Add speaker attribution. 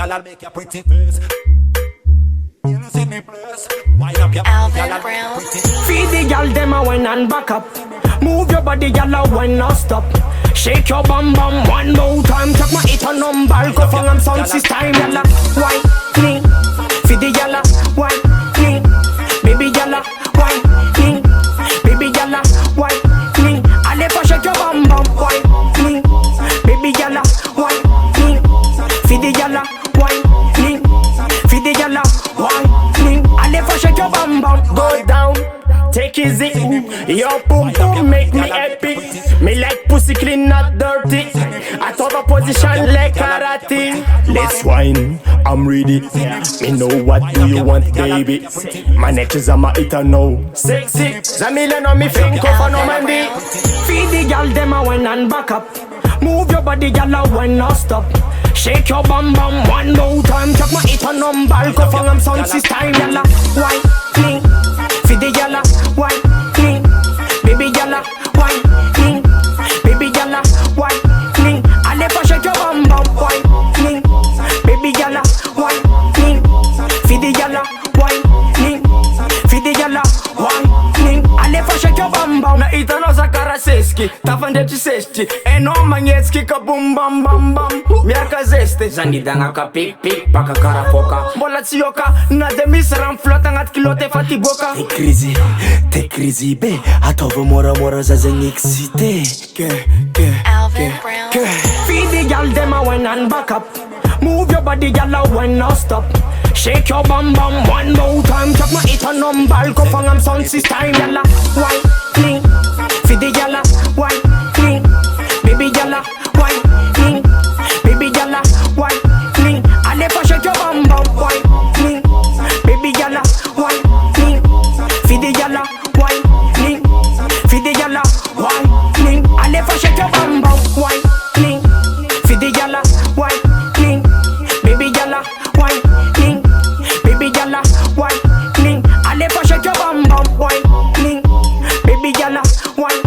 Speaker 1: girl, I'll make your pretty face.
Speaker 2: Alvin Brown.
Speaker 3: Feed the girl them a wine and back up. Move your body, girl, a wine not stop. Shake your bum bum one more time. Check my it on number. Go for am sound system, yalla. Wine me. Feed the yalla. Wine me. Baby yalla. Wine me. Baby yalla. Wine me. I never shake your bum bum. Wine me. Baby yalla. Wine me. Feed the yalla. Wine me. Feed the yalla. Wine me. I never shake your bum bum. Go down. Take easy, your boom boom make me happy. Me like pussy clean, not dirty. I thought a position like karate. Let's wine, I'm ready. Me know what do you want, baby. My neck is on my eater now. Sexy, Zamila on me think of no Monday. Feed the girl them a wine and back up. Move your body, girl, a wine not stop. Shake your bum bum one more time. Check my eater number. Go for am sound system, yalla. Wine me. Feed the yalla, wine me. Baby yalla, wine me. Baby yalla, wine me. I never shake your bum bum, wine me. Baby yalla, wine me. Feed the yalla, wine me. Feed the yalla, wine me. I never shake your bum bum. Na itano za karaseski, tafande chisesti. Eno manyetski ka bum bum bum bum. Miaka zeste, zanidanga ka pik pik paka karafoka. Bola tsiyoka, na demis ram flota ngat kilote fatiboka. T'es crazy, be. Atova mora mora za zen excité.
Speaker 2: Alvin Brown.
Speaker 3: Feed the girl them a wine and back up. Move your body, girl, a wine not stop. Shake your bum bum one more time. Check my it on number. Go for am sound system, yalla. Wine me. Feed the yalla. Wine me. Baby yalla. Wine me. Baby yalla. Wine me. I never shake your bum bum. Wine me. Baby yalla. Wine me. Feed the yalla. Wine me. Feed the yalla. Wine me. I never shake your bum bum. Wine me. Feed the yalla. Wine me. Baby yalla. Wine me. Baby yalla. Wine me. I never shake your bum bum. Wine me. Baby yalla. Wine